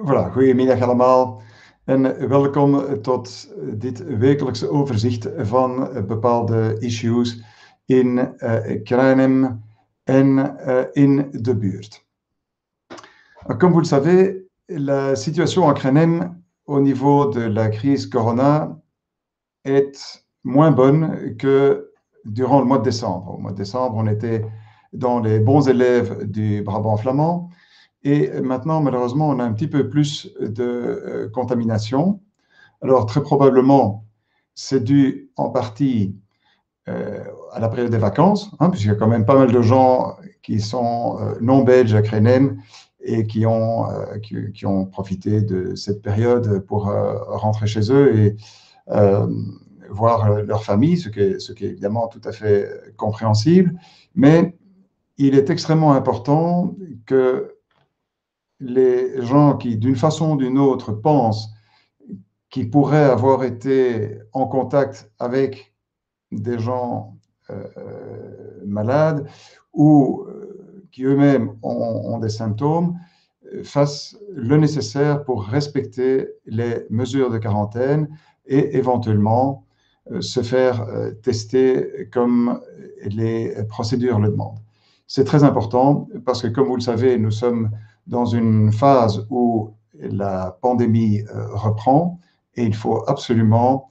Voilà, goedemiddag allemaal en welkom tot dit wekelijkse overzicht van bepaalde issues in Kruinem en in de buurt. Comme vous le savez, la situation en Kruinem au niveau de la crise Corona est moins bonne que durant le mois de décembre. Au mois de décembre, on était dans les bons élèves du Brabant flamand. Et maintenant, malheureusement, on a un petit peu plus de contamination. Alors, très probablement, c'est dû en partie à la période des vacances, puisqu'il y a quand même pas mal de gens qui sont non belges à Kruinem et qui ont profité de cette période pour rentrer chez eux et voir leur famille, ce qui est évidemment tout à fait compréhensible. Mais il est extrêmement important que les gens qui, d'une façon ou d'une autre, pensent qu'ils pourraient avoir été en contact avec des gens malades ou qui eux-mêmes ont des symptômes, fassent le nécessaire pour respecter les mesures de quarantaine et éventuellement se faire tester comme les procédures le demandent. C'est très important parce que, comme vous le savez, nous sommes dans une phase où la pandémie reprend et il faut absolument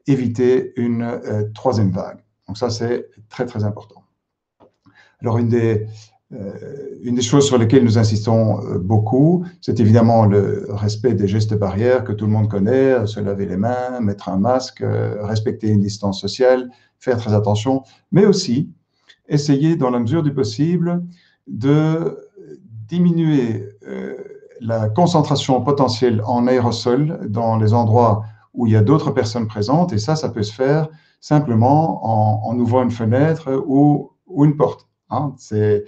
éviter une troisième vague. Donc ça, c'est très, très important. Alors, une des choses sur lesquelles nous insistons beaucoup, c'est évidemment le respect des gestes barrières que tout le monde connaît, se laver les mains, mettre un masque, respecter une distance sociale, faire très attention, mais aussi essayer, dans la mesure du possible, de diminuer la concentration potentielle en aérosol dans les endroits où il y a d'autres personnes présentes, et ça peut se faire simplement en ouvrant une fenêtre ou une porte. C'est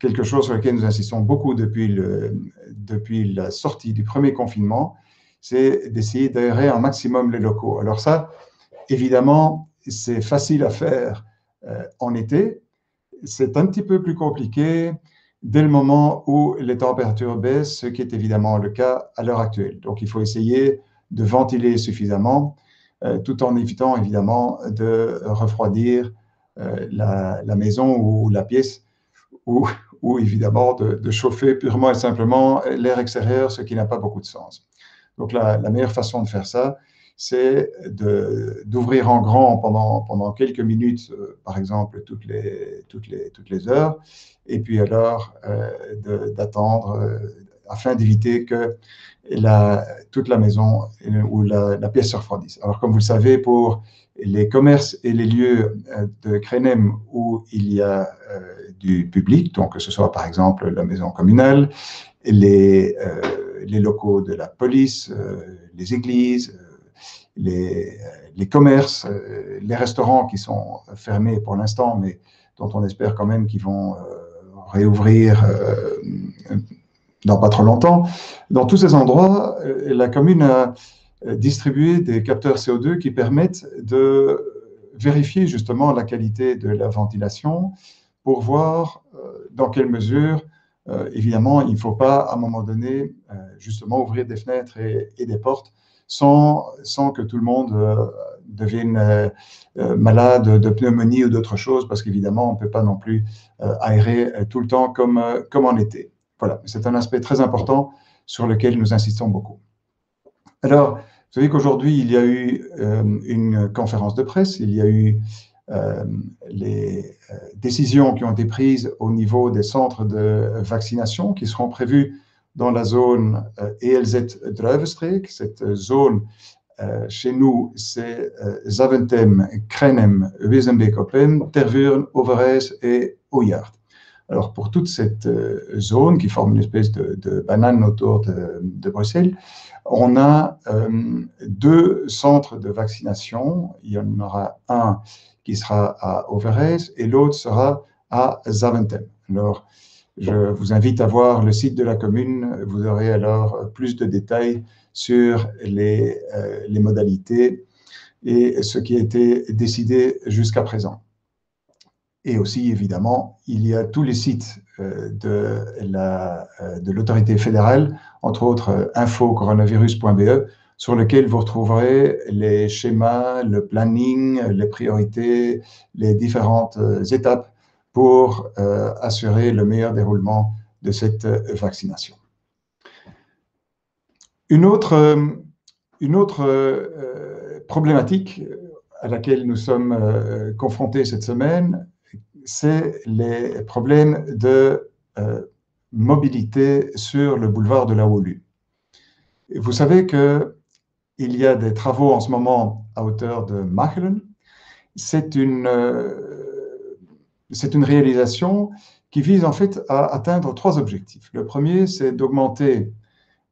quelque chose sur lequel nous insistons beaucoup depuis la sortie du premier confinement, c'est d'essayer d'aérer un maximum les locaux. Alors ça, évidemment, c'est facile à faire en été. C'est un petit peu plus compliqué dès le moment où les températures baissent, ce qui est évidemment le cas à l'heure actuelle. Donc, il faut essayer de ventiler suffisamment, tout en évitant évidemment de refroidir la maison ou la pièce, ou évidemment de chauffer purement et simplement l'air extérieur, ce qui n'a pas beaucoup de sens. Donc, la meilleure façon de faire ça, c'est d'ouvrir en grand pendant quelques minutes, par exemple toutes les heures, et puis alors d'attendre afin d'éviter que toute la maison ou la pièce se refroidisse. Alors, comme vous le savez, pour les commerces et les lieux de Kruinem où il y a du public, donc que ce soit par exemple la maison communale, les locaux de la police, les églises, les commerces, les restaurants qui sont fermés pour l'instant, mais dont on espère quand même qu'ils vont réouvrir dans pas trop longtemps. Dans tous ces endroits, la commune a distribué des capteurs CO2 qui permettent de vérifier justement la qualité de la ventilation pour voir dans quelle mesure, évidemment, il ne faut pas à un moment donné justement ouvrir des fenêtres et des portes sans que tout le monde devienne malade de pneumonie ou d'autres choses, parce qu'évidemment, on ne peut pas non plus aérer tout le temps comme en été. Voilà, c'est un aspect très important sur lequel nous insistons beaucoup. Alors, vous savez qu'aujourd'hui, il y a eu une conférence de presse, il y a eu les décisions qui ont été prises au niveau des centres de vaccination qui seront prévus dans la zone ELZ-Druivenstreek. Cette zone, chez nous, c'est Zaventem, Kruinem, Wezenbeek-op-Hem, Tervuren, Overijs et Ooijaard. Alors, pour toute cette zone qui forme une espèce de banane autour de Bruxelles, on a deux centres de vaccination. Il y en aura un qui sera à Overijs et l'autre sera à Zaventem. Alors, je vous invite à voir le site de la commune. Vous aurez alors plus de détails sur les modalités et ce qui a été décidé jusqu'à présent. Et aussi, évidemment, il y a tous les sites de l'autorité fédérale, entre autres infocoronavirus.be, sur lequel vous retrouverez les schémas, le planning, les priorités, les différentes étapes pour assurer le meilleur déroulement de cette vaccination. Une autre problématique à laquelle nous sommes confrontés cette semaine, c'est les problèmes de mobilité sur le boulevard de la Wolu. Vous savez qu'il y a des travaux en ce moment à hauteur de Machelen. C'est une réalisation qui vise en fait à atteindre 3 objectifs. Le premier, c'est d'augmenter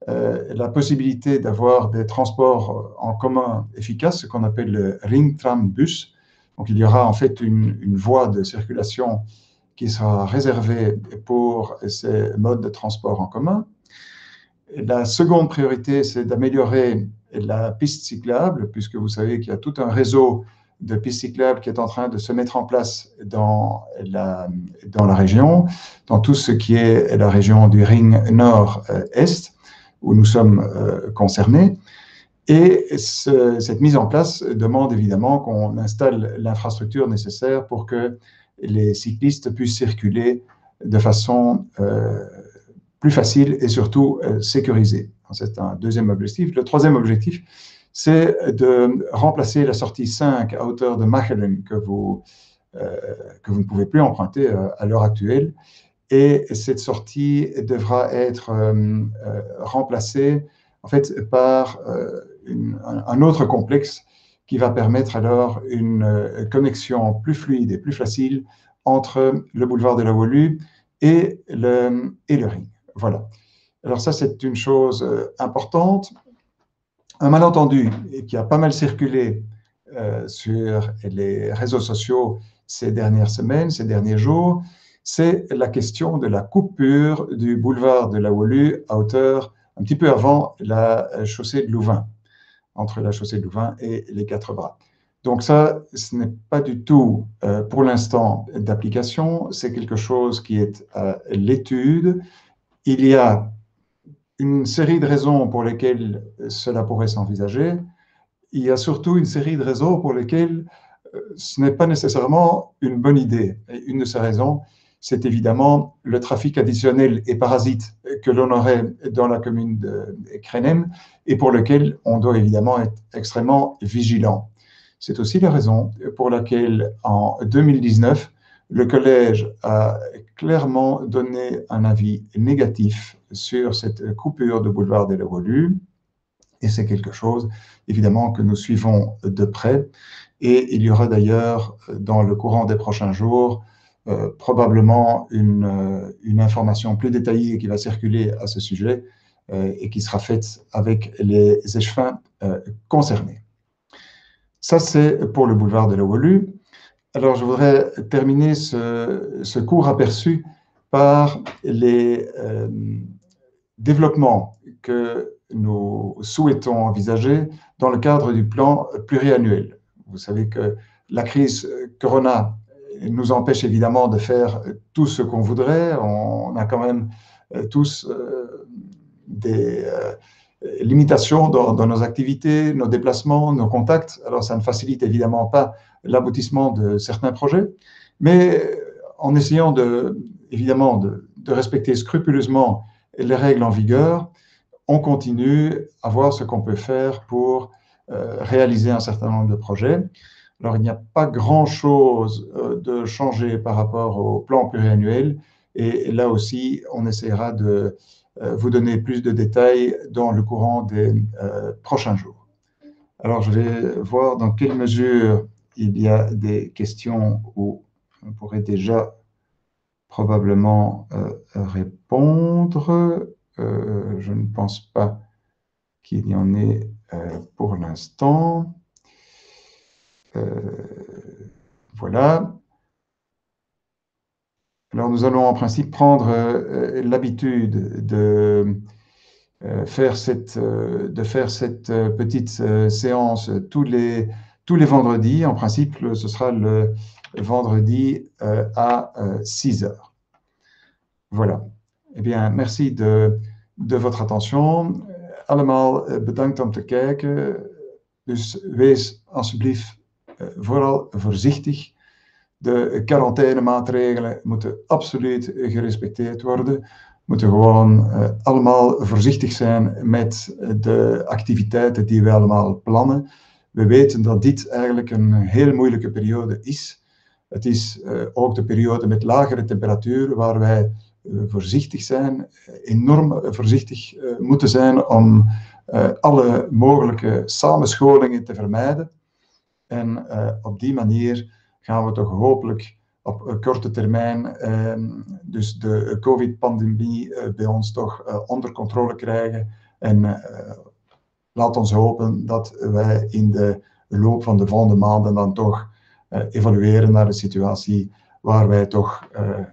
la possibilité d'avoir des transports en commun efficaces, ce qu'on appelle le Ringtrambus. Donc, il y aura en fait une voie de circulation qui sera réservée pour ces modes de transport en commun. Et la seconde priorité, c'est d'améliorer la piste cyclable, puisque vous savez qu'il y a tout un réseau de pistes cyclables qui est en train de se mettre en place dans la région, dans tout ce qui est la région du Ring Nord-Est, où nous sommes concernés. Et cette mise en place demande évidemment qu'on installe l'infrastructure nécessaire pour que les cyclistes puissent circuler de façon plus facile et surtout sécurisée. C'est un deuxième objectif. Le troisième objectif, c'est de remplacer la sortie 5 à hauteur de Machelen que vous ne pouvez plus emprunter à l'heure actuelle. Et cette sortie devra être remplacée en fait par un autre complexe qui va permettre alors une connexion plus fluide et plus facile entre le boulevard de la Wolu et le Ring. Voilà. Alors ça, c'est une chose importante. Un malentendu qui a pas mal circulé sur les réseaux sociaux ces dernières semaines, ces derniers jours, c'est la question de la coupure du boulevard de la Wolu à hauteur, un petit peu avant la chaussée de Louvain, entre la chaussée de Louvain et les 4 Bras. Donc ça, ce n'est pas du tout pour l'instant d'application, c'est quelque chose qui est à l'étude. Il y a une série de raisons pour lesquelles cela pourrait s'envisager. Il y a surtout une série de raisons pour lesquelles ce n'est pas nécessairement une bonne idée. Et une de ces raisons, c'est évidemment le trafic additionnel et parasite que l'on aurait dans la commune de Krenem et pour lequel on doit évidemment être extrêmement vigilant. C'est aussi la raison pour laquelle, en 2019, le collège a clairement donné un avis négatif sur cette coupure de boulevard de la Wolu. Et c'est quelque chose, évidemment, que nous suivons de près. Et il y aura d'ailleurs, dans le courant des prochains jours, probablement une information plus détaillée qui va circuler à ce sujet et qui sera faite avec les échevins concernés. Ça, c'est pour le boulevard de la Wolu. Alors, je voudrais terminer ce court aperçu par les développements que nous souhaitons envisager dans le cadre du plan pluriannuel. Vous savez que la crise Corona nous empêche évidemment de faire tout ce qu'on voudrait. On a quand même tous des limitations dans nos activités, nos déplacements, nos contacts. Alors, ça ne facilite évidemment pas l'aboutissement de certains projets, mais en essayant évidemment de respecter scrupuleusement les règles en vigueur, on continue à voir ce qu'on peut faire pour réaliser un certain nombre de projets. Alors, il n'y a pas grand-chose de changé par rapport au plan pluriannuel, et là aussi, on essaiera de vous donner plus de détails dans le courant des prochains jours. Alors, je vais voir dans quelle mesure il y a des questions où on pourrait déjà probablement répondre. Je ne pense pas qu'il y en ait pour l'instant. Voilà. Alors, nous allons en principe prendre l'habitude de faire cette petite séance tous les vendredis. En principe, ce sera le vendredi à 6 heures. Voilà. Eh bien, merci de votre attention. Allemaal bedankt om te kijken. Dus wees alsjeblieft vooral voorzichtig. De quarantainemaatregelen moeten absoluut gerespecteerd worden. We moeten gewoon allemaal voorzichtig zijn met de activiteiten die we allemaal plannen. We weten dat dit eigenlijk een heel moeilijke periode is. Het is ook de periode met lagere temperaturen waar wij voorzichtig zijn, enorm voorzichtig moeten zijn om alle mogelijke samenscholingen te vermijden. En op die manier gaan we toch hopelijk op korte termijn dus de COVID-pandemie bij ons toch onder controle krijgen. En laat ons hopen dat wij in de loop van de volgende maanden dan toch evalueren naar een situatie waar wij toch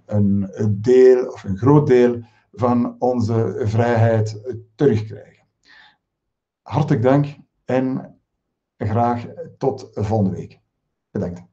een deel of een groot deel van onze vrijheid terugkrijgen. Hartelijk dank en graag tot volgende week. Bedankt.